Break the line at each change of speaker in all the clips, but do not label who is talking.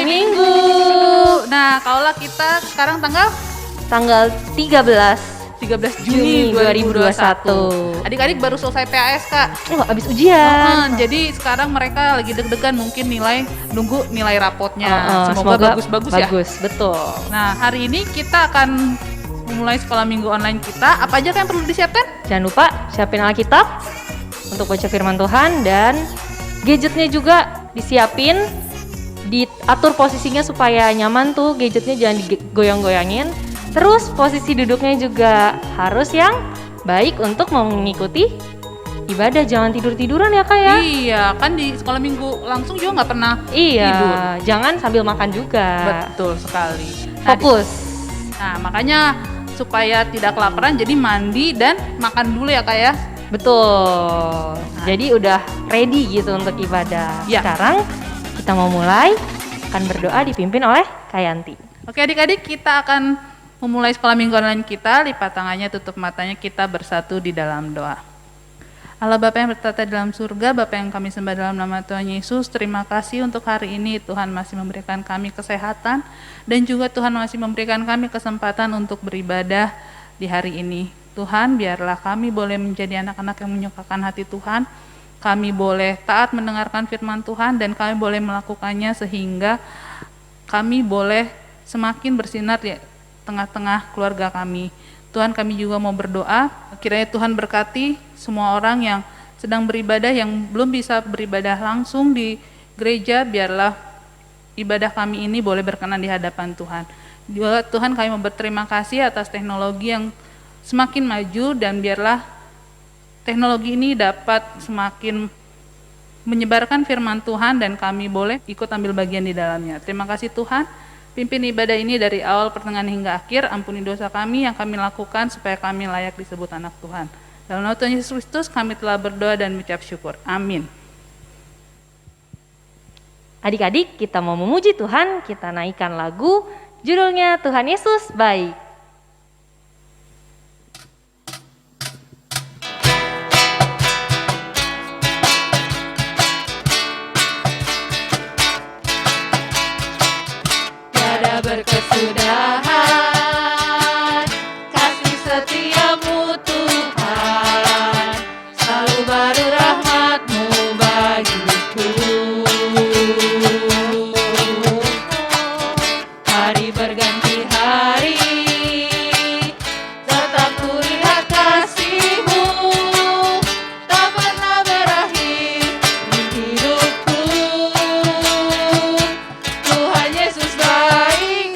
Minggu.
Nah, kaulah kita sekarang tanggal
13
Juni 2021.
2021.
Adik-adik baru selesai PAS, Kak.
Abis ujian.
Jadi sekarang mereka lagi deg-degan mungkin nunggu nilai rapotnya. Semoga bagus-bagus ya.
Bagus, betul.
Nah, hari ini kita akan memulai sekolah minggu online kita. Apa aja yang perlu disiapkan?
Jangan lupa siapin Alkitab untuk baca firman Tuhan dan gadgetnya juga disiapin, diatur posisinya supaya nyaman tuh, gadgetnya jangan digoyang-goyangin. Terus posisi duduknya juga harus yang baik untuk mengikuti ibadah, jangan tidur-tiduran ya Kak ya.
Iya, kan di sekolah minggu langsung juga nggak pernah
Iya,
tidur.
jangan sambil makan juga.
Betul sekali.
Fokus.
Nah, makanya supaya tidak kelaparan jadi mandi dan makan dulu ya Kak ya.
Betul. Jadi udah ready gitu untuk ibadah.
Ya.
Sekarang kita mau mulai, akan berdoa dipimpin oleh Kak Yanti.
Oke adik-adik, kita akan memulai sekolah minggu online kita. Lipat tangannya, tutup matanya, kita bersatu di dalam doa. Allah Bapa yang bertata dalam surga, Bapa yang kami sembah dalam nama Tuhan Yesus, terima kasih untuk hari ini. Tuhan masih memberikan kami kesehatan dan juga Tuhan masih memberikan kami kesempatan untuk beribadah di hari ini. Tuhan, biarlah kami boleh menjadi anak-anak yang menyukakan hati Tuhan. Kami boleh taat mendengarkan firman Tuhan dan kami boleh melakukannya sehingga kami boleh semakin bersinar di tengah-tengah keluarga kami. Tuhan, kami juga mau berdoa, kiranya Tuhan berkati semua orang yang sedang beribadah, yang belum bisa beribadah langsung di gereja, biarlah ibadah kami ini boleh berkenan di hadapan Tuhan. Juga Tuhan, kami mau berterima kasih atas teknologi yang semakin maju dan biarlah teknologi ini dapat semakin menyebarkan firman Tuhan dan kami boleh ikut ambil bagian di dalamnya. Terima kasih Tuhan. Pimpin ibadah ini dari awal, pertengahan hingga akhir. Ampuni dosa kami yang kami lakukan supaya kami layak disebut anak Tuhan. Dalam nama Tuhan Yesus Kristus kami telah berdoa dan mengucap syukur. Amin.
Adik-adik, kita mau memuji Tuhan, kita naikkan lagu judulnya Tuhan Yesus Baik.
Berkesudahan kasih setiamu Tuhan, selalu baru rahmat-Mu bagiku. Hari berganti hari, tetap kulihat kasih-Mu, tak pernah berakhir di hidupku. Tuhan Yesus baik,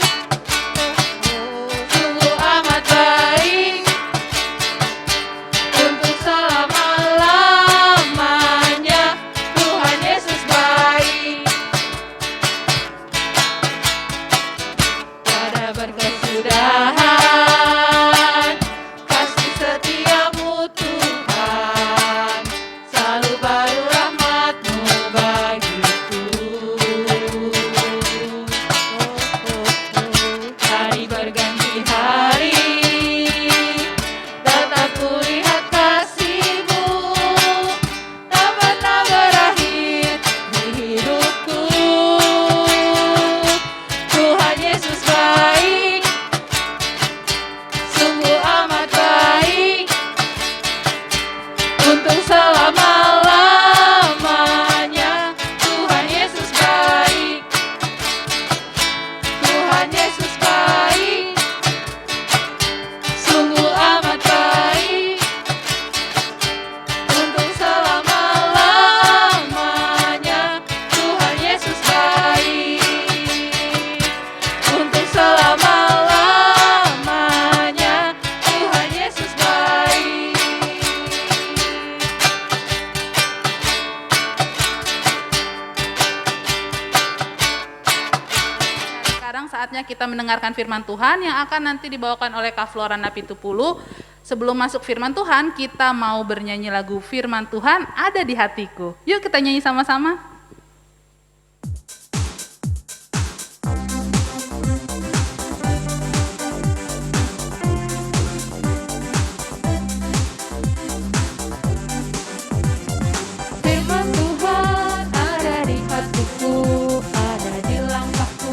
sungguh amat baik, untuk selama-lamanya. Tuhan Yesus baik, tiada berkesudahan kasih setiamu Tuhan, selalu baru rahmat-Mu bagiku. Hari berganti hari, tetap kulihat kasih-Mu, tak pernah berakhir di hidupku. Tuhan Yesus baik, sungguh amat baik, untuk selama-lamanya. Tuhan Yesus baik, Tuhan Yesus baik, sungguh amat baik, untuk selama-lamanya. Tuhan Yesus baik, untuk selama-lamanya. Tuhan Yesus baik.
Sekarang saatnya kita mendengarkan firman Tuhan yang akan nanti dibawakan oleh Kak Flora Napitupulu. Sebelum masuk firman Tuhan, kita mau bernyanyi lagu Firman Tuhan Ada di Hatiku. Yuk kita nyanyi sama-sama.
Firman Tuhan ada di hatiku, ada di langkahku.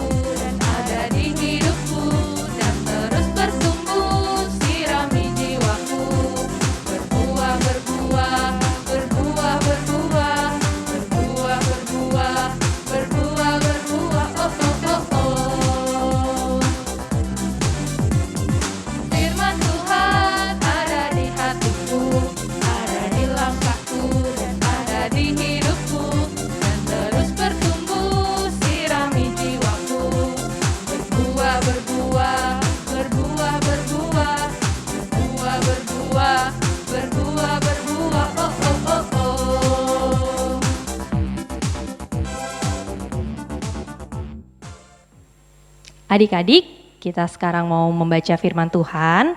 Adik-adik, kita sekarang mau membaca firman Tuhan.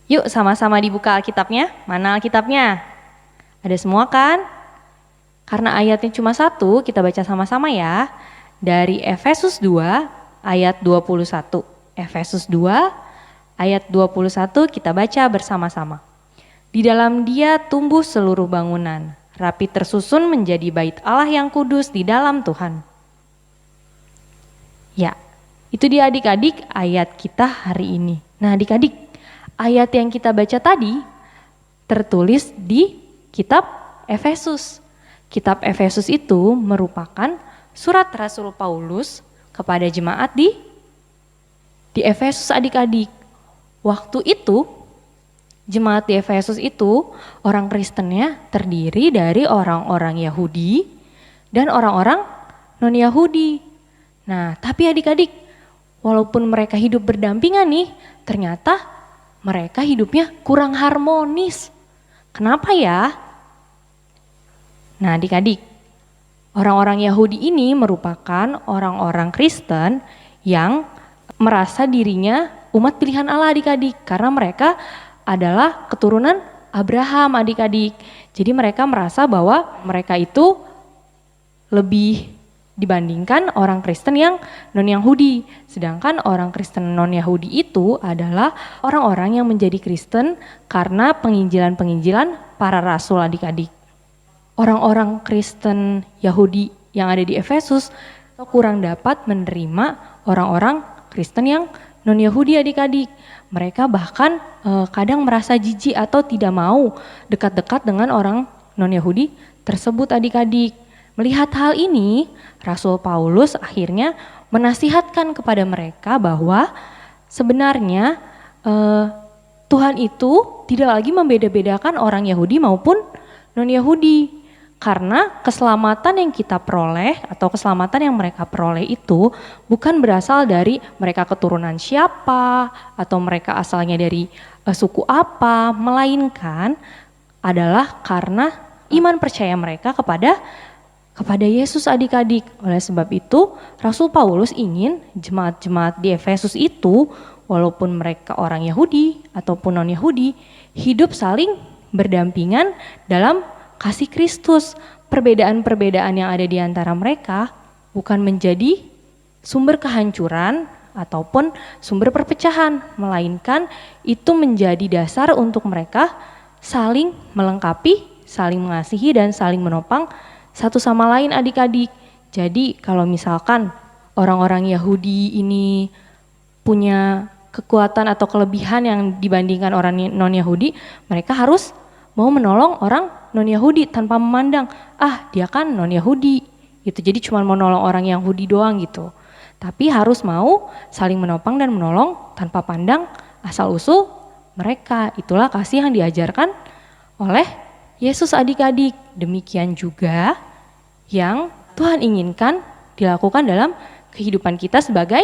Yuk sama-sama dibuka Alkitabnya. Mana Alkitabnya? Ada semua kan? Karena ayatnya cuma satu, kita baca sama-sama ya. Dari Efesus 2 ayat 21. Efesus 2 ayat 21 kita baca bersama-sama. Di dalam Dia tumbuh seluruh bangunan, rapi tersusun menjadi bait Allah yang kudus di dalam Tuhan. Ya, itu dia adik-adik ayat kita hari ini. Nah adik-adik, ayat yang kita baca tadi tertulis di kitab Efesus. Kitab Efesus itu merupakan surat Rasul Paulus kepada jemaat di Efesus adik-adik. Waktu itu jemaat di Efesus itu orang Kristennya terdiri dari orang-orang Yahudi dan orang-orang non-Yahudi. Nah tapi adik-adik, walaupun mereka hidup berdampingan nih, ternyata mereka hidupnya kurang harmonis. Kenapa ya? Nah adik-adik, orang-orang Yahudi ini merupakan orang-orang Kristen yang merasa dirinya umat pilihan Allah adik-adik. Karena mereka adalah keturunan Abraham adik-adik. Jadi mereka merasa bahwa mereka itu lebih dibandingkan orang Kristen yang non-Yahudi. Sedangkan orang Kristen non-Yahudi itu adalah orang-orang yang menjadi Kristen karena penginjilan-penginjilan para rasul adik-adik. Orang-orang Kristen Yahudi yang ada di Efesus kurang dapat menerima orang-orang Kristen yang non-Yahudi adik-adik. Mereka bahkan kadang merasa jijik atau tidak mau dekat-dekat dengan orang non-Yahudi tersebut adik-adik. Melihat hal ini, Rasul Paulus akhirnya menasihatkan kepada mereka bahwa sebenarnya Tuhan itu tidak lagi membeda-bedakan orang Yahudi maupun non-Yahudi. Karena keselamatan yang kita peroleh atau keselamatan yang mereka peroleh itu bukan berasal dari mereka keturunan siapa atau mereka asalnya dari suku apa, melainkan adalah karena iman percaya mereka kepada Yesus adik-adik. Oleh sebab itu Rasul Paulus ingin jemaat-jemaat di Efesus itu walaupun mereka orang Yahudi ataupun non-Yahudi hidup saling berdampingan dalam kasih Kristus. Perbedaan-perbedaan yang ada di antara mereka bukan menjadi sumber kehancuran ataupun sumber perpecahan, melainkan itu menjadi dasar untuk mereka saling melengkapi, saling mengasihi dan saling menopang satu sama lain adik-adik. Jadi kalau misalkan orang-orang Yahudi ini punya kekuatan atau kelebihan yang dibandingkan orang non-Yahudi, mereka harus mau menolong orang non-Yahudi tanpa memandang, dia kan non-Yahudi gitu. Jadi cuma mau nolong orang Yahudi doang gitu. Tapi harus mau saling menopang dan menolong tanpa pandang asal-usul mereka. Itulah kasih yang diajarkan oleh Yesus adik-adik. Demikian juga yang Tuhan inginkan dilakukan dalam kehidupan kita sebagai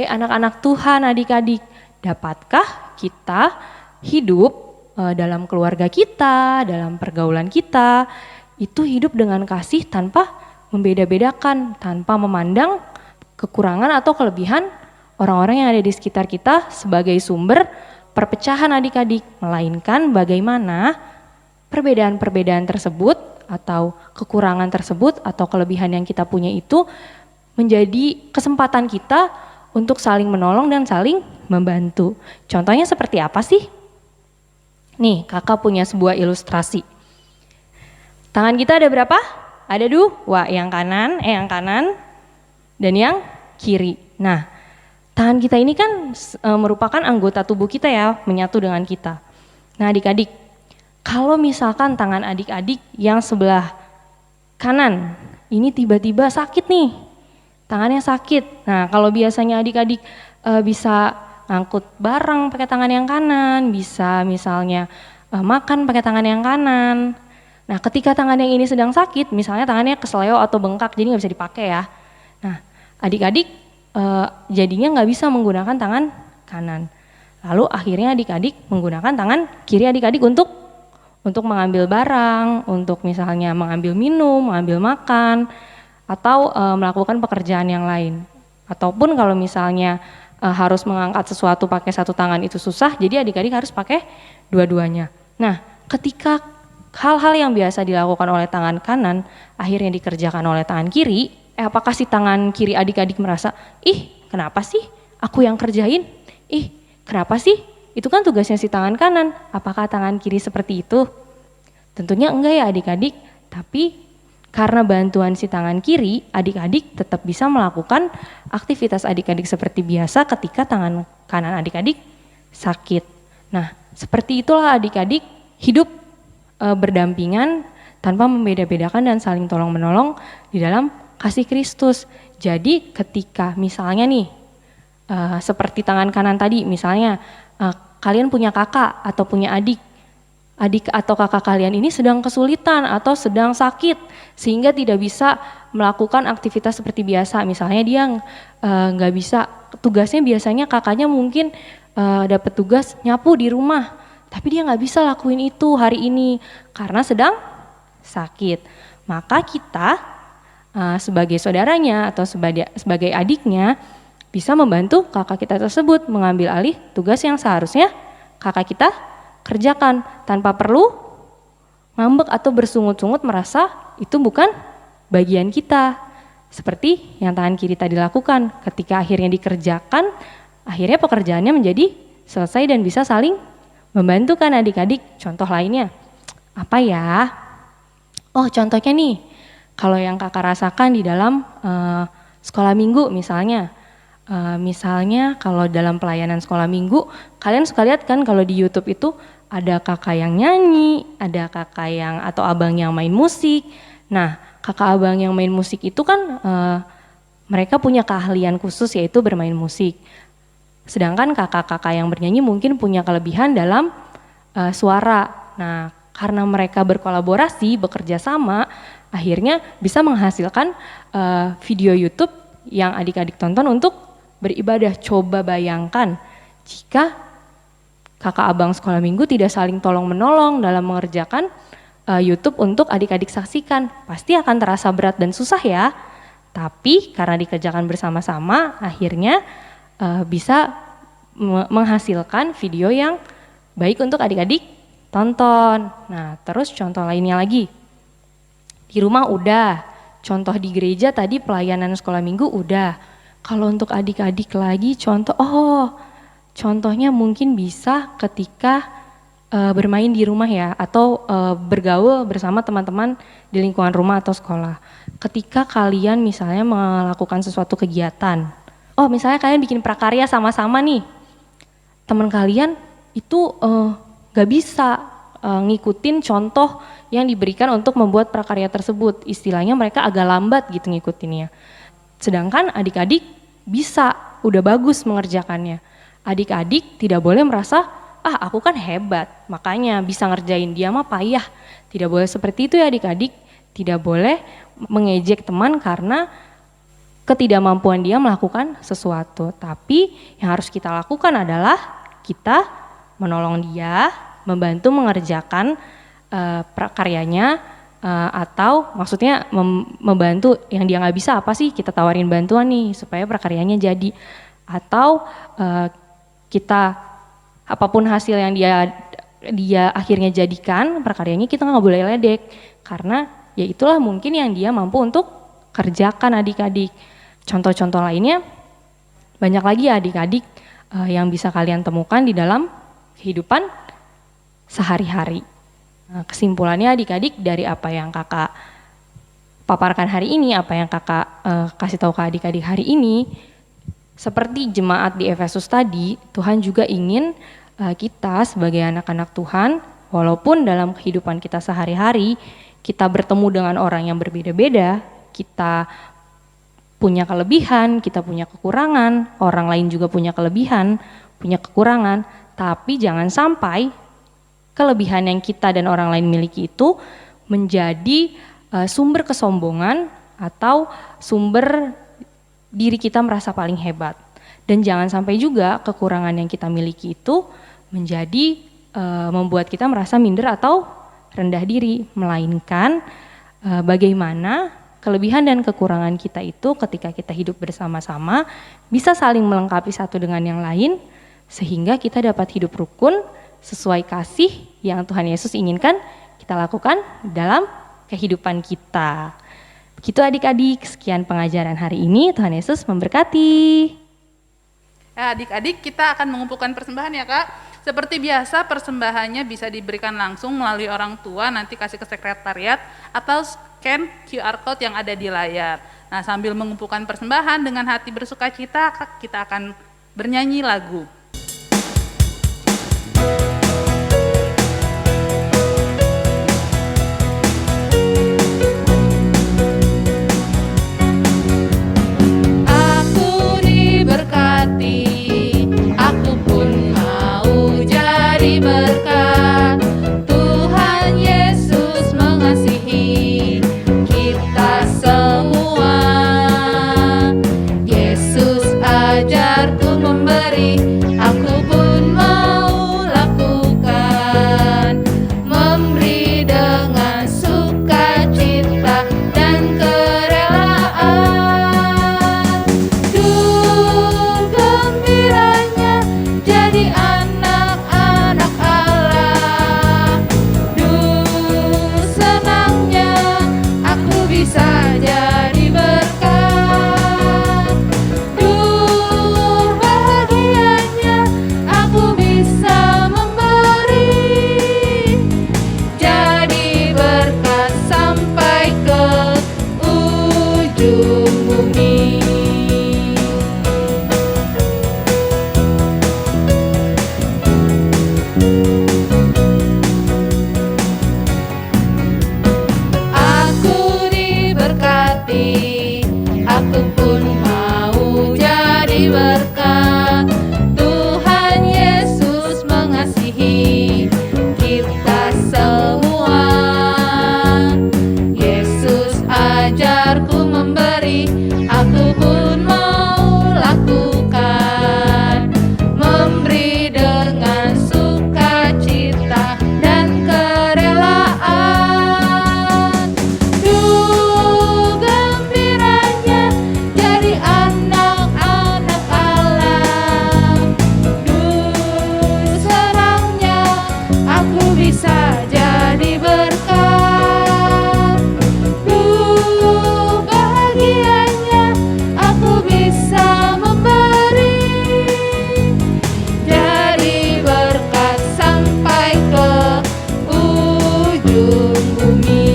anak-anak Tuhan adik-adik. Dapatkah kita hidup dalam keluarga kita, dalam pergaulan kita, itu hidup dengan kasih tanpa membeda-bedakan, tanpa memandang kekurangan atau kelebihan orang-orang yang ada di sekitar kita sebagai sumber perpecahan adik-adik, melainkan bagaimana perbedaan-perbedaan tersebut atau kekurangan tersebut atau kelebihan yang kita punya itu menjadi kesempatan kita untuk saling menolong dan saling membantu. Contohnya seperti apa sih? Nih, kakak punya sebuah ilustrasi. Tangan kita ada berapa? Ada dua, yang kanan dan yang kiri. Nah, tangan kita ini kan merupakan anggota tubuh kita ya, menyatu dengan kita. Nah adik-adik, kalau misalkan tangan adik-adik yang sebelah kanan ini tiba-tiba sakit nih, tangannya sakit. Nah kalau biasanya adik-adik bisa ngangkut barang pakai tangan yang kanan, bisa misalnya makan pakai tangan yang kanan. Nah ketika tangan yang ini sedang sakit, misalnya tangannya kesleo atau bengkak jadi nggak bisa dipakai ya. Nah adik-adik jadinya nggak bisa menggunakan tangan kanan. Lalu akhirnya adik-adik menggunakan tangan kiri adik-adik untuk mengambil barang, untuk misalnya mengambil minum, mengambil makan, atau melakukan pekerjaan yang lain. Ataupun kalau misalnya harus mengangkat sesuatu pakai satu tangan itu susah, jadi adik-adik harus pakai dua-duanya. Nah, ketika hal-hal yang biasa dilakukan oleh tangan kanan akhirnya dikerjakan oleh tangan kiri, apakah si tangan kiri adik-adik merasa, ih kenapa sih aku yang kerjain? Ih kenapa sih? Itu kan tugasnya si tangan kanan. Apakah tangan kiri seperti itu? Tentunya enggak ya adik-adik, tapi karena bantuan si tangan kiri, adik-adik tetap bisa melakukan aktivitas adik-adik seperti biasa ketika tangan kanan adik-adik sakit. Nah, seperti itulah adik-adik hidup berdampingan tanpa membeda-bedakan dan saling tolong-menolong di dalam kasih Kristus. Jadi ketika misalnya nih, seperti tangan kanan tadi, misalnya kalian punya kakak atau punya adik atau kakak kalian ini sedang kesulitan atau sedang sakit sehingga tidak bisa melakukan aktivitas seperti biasa. Misalnya dia nggak bisa, tugasnya biasanya kakaknya mungkin dapat tugas nyapu di rumah, tapi dia nggak bisa lakuin itu hari ini karena sedang sakit. Maka kita sebagai saudaranya atau sebagai adiknya bisa membantu kakak kita tersebut mengambil alih tugas yang seharusnya kakak kita kerjakan tanpa perlu ngambek atau bersungut-sungut merasa itu bukan bagian kita. Seperti yang tangan kiri tadi lakukan, ketika akhirnya dikerjakan, akhirnya pekerjaannya menjadi selesai dan bisa saling membantu kan adik-adik. Contoh lainnya, apa ya? Oh contohnya nih, kalau yang kakak rasakan di dalam sekolah minggu misalnya. Misalnya kalau dalam pelayanan sekolah minggu, kalian suka lihat kan kalau di YouTube itu ada kakak yang nyanyi, ada kakak yang atau abang yang main musik. Nah, kakak abang yang main musik itu kan mereka punya keahlian khusus yaitu bermain musik. Sedangkan kakak-kakak yang bernyanyi mungkin punya kelebihan dalam suara. Nah, karena mereka berkolaborasi, bekerja sama, akhirnya bisa menghasilkan video YouTube yang adik-adik tonton untuk beribadah. Coba bayangkan jika kakak abang sekolah minggu tidak saling tolong-menolong dalam mengerjakan YouTube untuk adik-adik saksikan. Pasti akan terasa berat dan susah ya. Tapi karena dikerjakan bersama-sama, akhirnya bisa menghasilkan video yang baik untuk adik-adik tonton. Nah, terus contoh lainnya lagi. Di rumah udah, contoh di gereja tadi pelayanan sekolah minggu udah. Kalau untuk adik-adik lagi contohnya mungkin bisa ketika bermain di rumah ya, atau bergaul bersama teman-teman di lingkungan rumah atau sekolah. Ketika kalian misalnya melakukan sesuatu kegiatan, misalnya kalian bikin prakarya sama-sama nih, teman kalian itu gak bisa ngikutin contoh yang diberikan untuk membuat prakarya tersebut. Istilahnya mereka agak lambat gitu ngikutinnya. Sedangkan adik-adik bisa, udah bagus mengerjakannya. Adik-adik tidak boleh merasa, aku kan hebat, makanya bisa ngerjain, dia mah payah. Tidak boleh seperti itu ya adik-adik. Tidak boleh mengejek teman karena ketidakmampuan dia melakukan sesuatu. Tapi yang harus kita lakukan adalah kita menolong dia, membantu mengerjakan prakaryanya, atau maksudnya membantu yang dia nggak bisa apa sih, kita tawarin bantuan nih supaya prakaryanya jadi. Atau kita apapun hasil yang dia akhirnya jadikan prakaryanya, kita nggak boleh ledek karena ya itulah mungkin yang dia mampu untuk kerjakan adik-adik. Contoh-contoh lainnya banyak lagi adik-adik yang bisa kalian temukan di dalam kehidupan sehari-hari. Nah, kesimpulannya adik-adik dari apa yang kakak paparkan hari ini, apa yang kakak kasih tahu ke adik-adik hari ini, seperti jemaat di Efesus tadi, Tuhan juga ingin kita sebagai anak-anak Tuhan, walaupun dalam kehidupan kita sehari-hari, kita bertemu dengan orang yang berbeda-beda, kita punya kelebihan, kita punya kekurangan, orang lain juga punya kelebihan, punya kekurangan, tapi jangan sampai kelebihan yang kita dan orang lain miliki itu menjadi sumber kesombongan atau sumber diri kita merasa paling hebat. Dan jangan sampai juga kekurangan yang kita miliki itu menjadi membuat kita merasa minder atau rendah diri, melainkan bagaimana kelebihan dan kekurangan kita itu ketika kita hidup bersama-sama bisa saling melengkapi satu dengan yang lain sehingga kita dapat hidup rukun sesuai kasih yang Tuhan Yesus inginkan kita lakukan dalam kehidupan kita. Begitu adik-adik, sekian pengajaran hari ini. Tuhan Yesus memberkati.
Ya, adik-adik, kita akan mengumpulkan persembahan ya Kak. Seperti biasa persembahannya bisa diberikan langsung melalui orang tua, nanti kasih ke sekretariat atau scan QR code yang ada di layar. Nah, sambil mengumpulkan persembahan dengan hati bersuka cita, kita akan bernyanyi lagu.
Aku diberkati, aku pun mau jadi berkat. Tuhan Yesus mengasihi kita semua. Yesus ajarku memberi, aku pun mau lakukan. Memberi dengan sukacita dan kerelaan. Duh gembiranya jadi anak-anak Allah. Duh senangnya aku bisa jadi berkat. Duh bahagianya aku bisa memberi. Jadi berkat sampai ke ujung bumi. Aku diberkati, aku pun mau jadi berkat. Tuhan Yesus mengasihi kita semua. Yesus ajarku memberi, aku pun mau lakukan. Memberi dengan sukacita dan kerelaan. Duh gembiranya jadi anak-anak Allah. Duh senangnya aku bisa jadi berkat. Duh bahagianya aku bisa memberi. Jadi berkat sampai ke ujung bumi.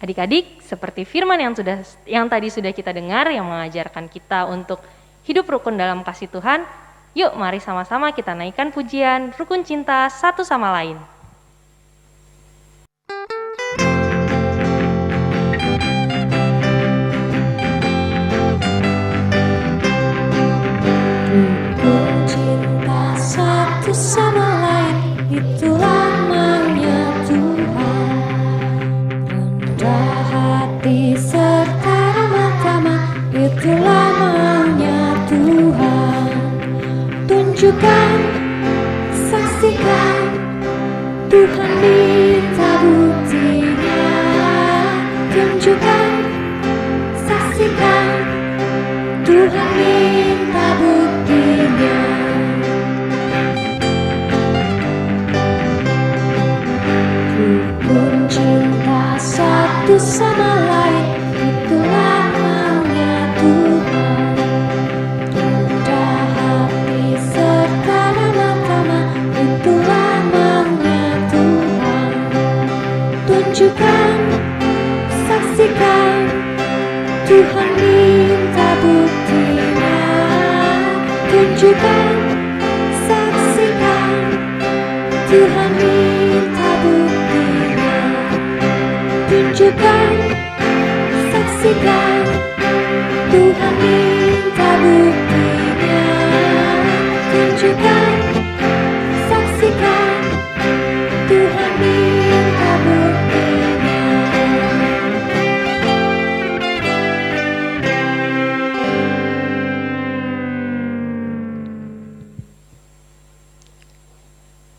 Adik-adik, seperti firman yang tadi sudah kita dengar yang mengajarkan kita untuk hidup rukun dalam kasih Tuhan, yuk mari sama-sama kita naikkan pujian rukun cinta satu sama lain.
Rukun cinta satu sama lain, itulah namanya Tuhan. Rendah hati serta ramah tamah, itulah maunya Tuhan. Tunjukkan, saksikan, Tuhan minta buktinya. Tunjukkan, saksikan, Tuhan minta buktinya. Rukun cinta satu sama lain, itulah maunya Tuhan. Rendah hati serta ramah tamah, itulah maunya Tuhan. Tunjukkan, saksikan, Tuhan minta buktinya. Tunjukkan, saksikan, Tuhan minta buktinya. Tunjukkan, saksikan, Tuhan minta buktinya. Tunjukkan, saksikan, Tuhan minta buktinya.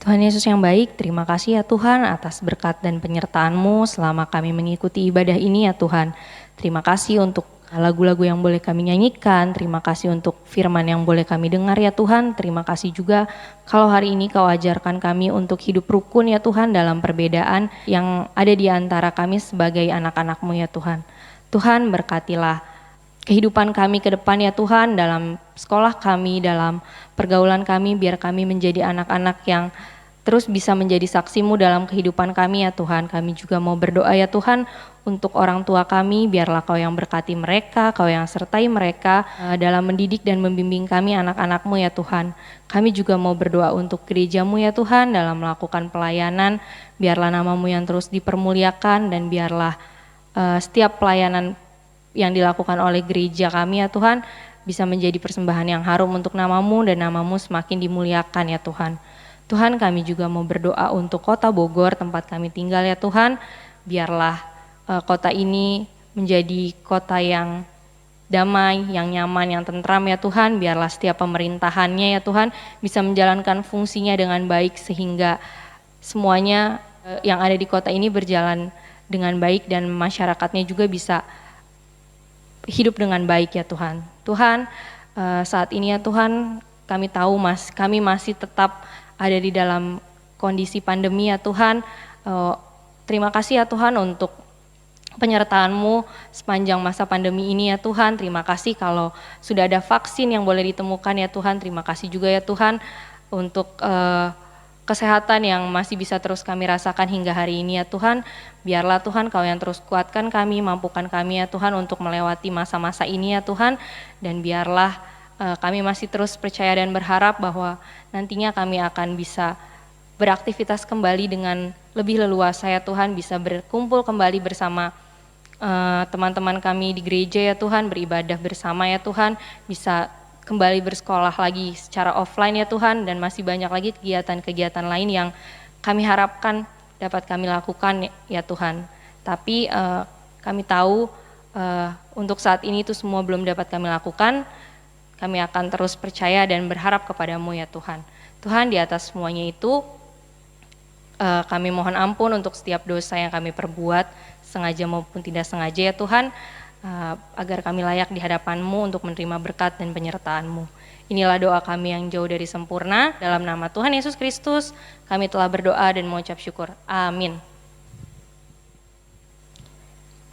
Tuhan Tuhan Yesus yang baik, terima kasih ya Tuhan atas berkat dan penyertaan-Mu selama kami mengikuti ibadah ini ya Tuhan. Terima kasih untuk lagu-lagu yang boleh kami nyanyikan, terima kasih untuk firman yang boleh kami dengar ya Tuhan. Terima kasih juga kalau hari ini Kau ajarkan kami untuk hidup rukun ya Tuhan dalam perbedaan yang ada di antara kami sebagai anak-anak-Mu ya Tuhan. Tuhan berkatilah kehidupan kami ke depan ya Tuhan, dalam sekolah kami, dalam pergaulan kami, biar kami menjadi anak-anak yang terus bisa menjadi saksi-Mu dalam kehidupan kami ya Tuhan. Kami juga mau berdoa ya Tuhan untuk orang tua kami, biarlah Kau yang berkati mereka, Kau yang sertai mereka dalam mendidik dan membimbing kami anak-anak-Mu ya Tuhan. Kami juga mau berdoa untuk gereja-Mu ya Tuhan dalam melakukan pelayanan, biarlah nama-Mu yang terus dipermuliakan dan biarlah setiap pelayanan yang dilakukan oleh gereja kami ya Tuhan bisa menjadi persembahan yang harum untuk nama-Mu dan nama-Mu semakin dimuliakan ya Tuhan. Tuhan, kami juga mau berdoa untuk kota Bogor tempat kami tinggal ya Tuhan, biarlah kota ini menjadi kota yang damai, yang nyaman, yang tentram ya Tuhan, biarlah setiap pemerintahannya ya Tuhan bisa menjalankan fungsinya dengan baik sehingga semuanya yang ada di kota ini berjalan dengan baik dan masyarakatnya juga bisa hidup dengan baik ya Tuhan. Tuhan, saat ini ya Tuhan kami tahu kami masih tetap ada di dalam kondisi pandemi ya Tuhan. Terima kasih ya Tuhan untuk penyertaan-Mu sepanjang masa pandemi ini ya Tuhan. Terima kasih kalau sudah ada vaksin yang boleh ditemukan ya Tuhan. Terima kasih juga ya Tuhan untuk kesehatan yang masih bisa terus kami rasakan hingga hari ini ya Tuhan. Biarlah Tuhan Kau yang terus kuatkan kami, mampukan kami ya Tuhan untuk melewati masa-masa ini ya Tuhan. Dan biarlah kami masih terus percaya dan berharap bahwa nantinya kami akan bisa beraktivitas kembali dengan lebih leluasa ya Tuhan, bisa berkumpul kembali bersama teman-teman kami di gereja ya Tuhan, beribadah bersama ya Tuhan, bisa kembali bersekolah lagi secara offline ya Tuhan, dan masih banyak lagi kegiatan-kegiatan lain yang kami harapkan dapat kami lakukan ya Tuhan. Tapi kami tahu untuk saat ini itu semua belum dapat kami lakukan. Kami akan terus percaya dan berharap kepada-Mu ya Tuhan. Tuhan, di atas semuanya itu kami mohon ampun untuk setiap dosa yang kami perbuat, sengaja maupun tidak sengaja ya Tuhan, agar kami layak di hadapan-Mu untuk menerima berkat dan penyertaan-Mu. Inilah doa kami yang jauh dari sempurna, dalam nama Tuhan Yesus Kristus kami telah berdoa dan mengucap syukur. Amin.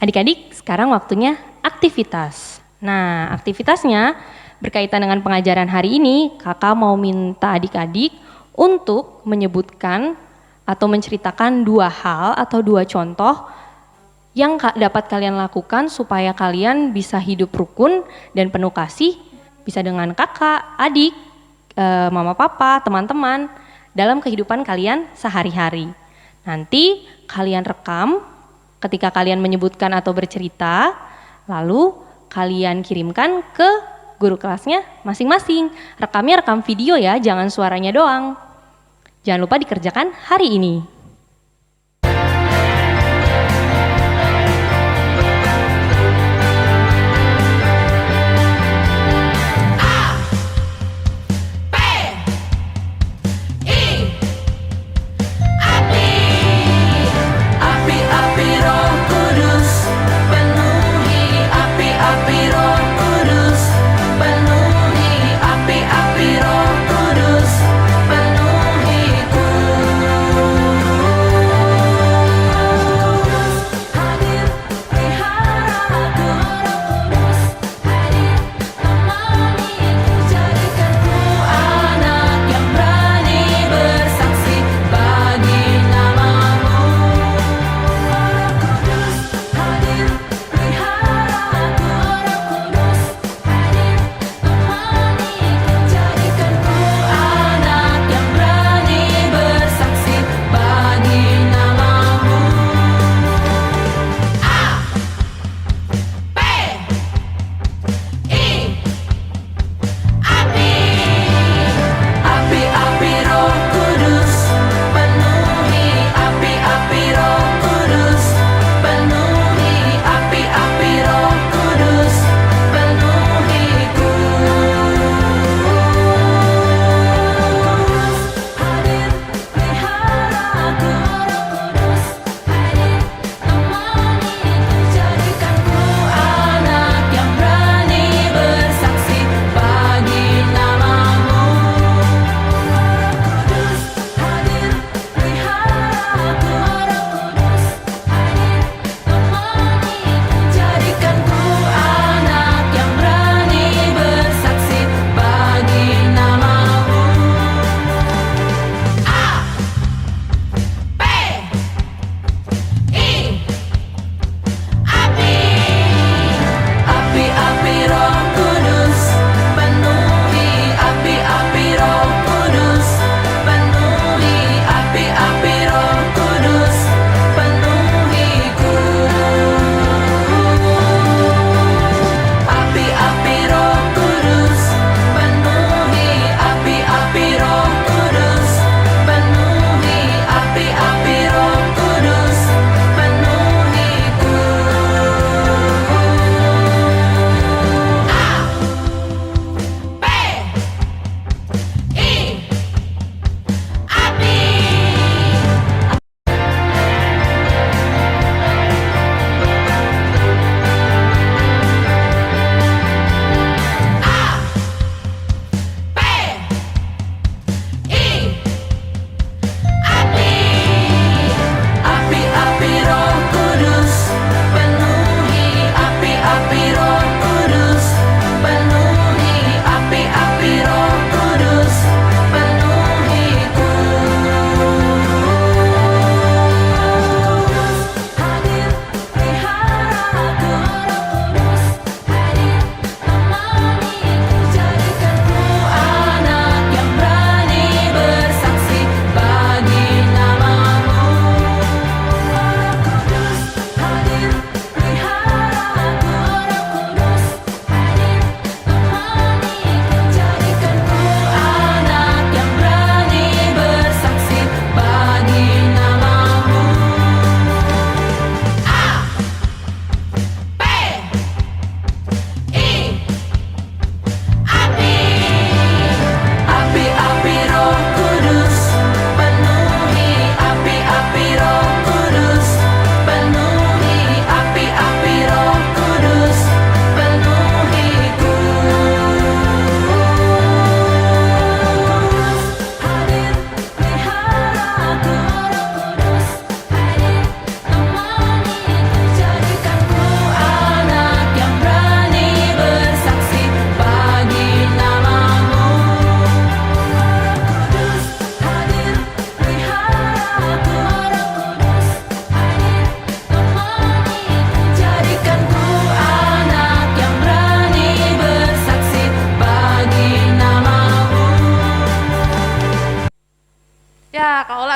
Adik-adik, sekarang waktunya aktivitas. Nah, aktivitasnya berkaitan dengan pengajaran hari ini, kakak mau minta adik-adik untuk menyebutkan atau menceritakan 2 hal atau 2 contoh yang dapat kalian lakukan supaya kalian bisa hidup rukun dan penuh kasih, bisa dengan kakak, adik, mama papa, teman-teman, dalam kehidupan kalian sehari-hari. Nanti kalian rekam ketika kalian menyebutkan atau bercerita, lalu kalian kirimkan ke guru kelasnya masing-masing. Rekamnya rekam video ya, jangan suaranya doang. Jangan lupa dikerjakan hari ini.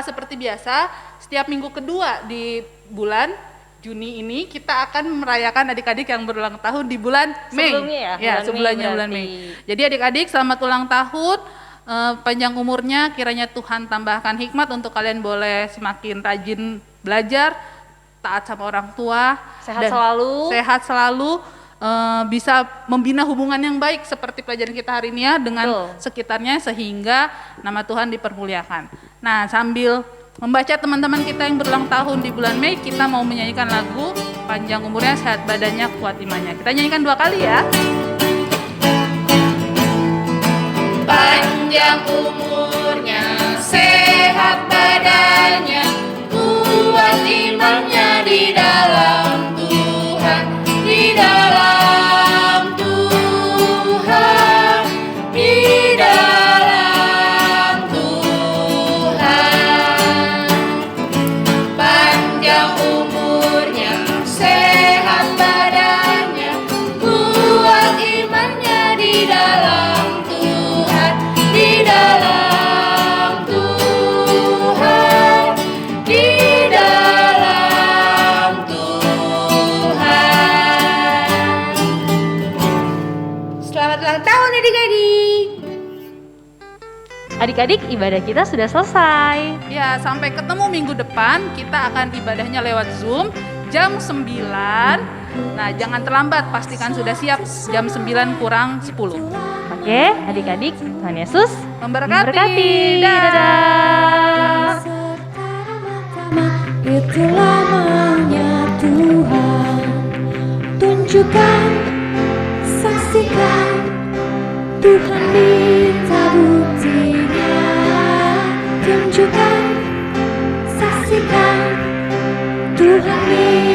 seperti biasa, setiap minggu kedua di bulan Juni ini kita akan merayakan adik-adik yang berulang tahun di bulan Mei.
Sebelumnya ya?
Ya,
Bulan
sebelumnya
Mei
bulan
berarti.
Mei. Jadi adik-adik selamat ulang tahun, panjang umurnya, kiranya Tuhan tambahkan hikmat untuk kalian boleh semakin rajin belajar, taat sama orang tua,
Sehat
dan
selalu.
sehat selalu, bisa membina hubungan yang baik seperti pelajaran kita hari ini ya dengan
Betul.
sekitarnya sehingga nama Tuhan dipermuliakan. Nah, sambil membaca teman-teman kita yang berulang tahun di bulan Mei, kita mau menyanyikan lagu panjang umurnya, sehat badannya, kuat imannya. Kita nyanyikan 2 kali ya.
Panjang umurnya, sehat badannya, kuat imannya di dalam Tuhan, di dalam Tuhan, di dalam Tuhan. Panjang umurnya, sehat badannya, kuat imannya di dalam Tuhan, di dalam Tuhan, di dalam Tuhan. Selamat ulang tahun adik-adik.
Adik-adik, ibadah kita sudah selesai.
Ya, sampai ketemu minggu depan. Kita akan ibadahnya lewat Zoom jam 9. Nah, jangan terlambat, pastikan sudah siap jam 9 kurang 10.
Oke, adik-adik, Tuhan Yesus
Memberkati.
Dadah.
Pertama, itulah maunya Tuhan. Tunjukkan, saksikan, Tuhan minta buktinya. Tunjukkan, saksikan, Tuhan minta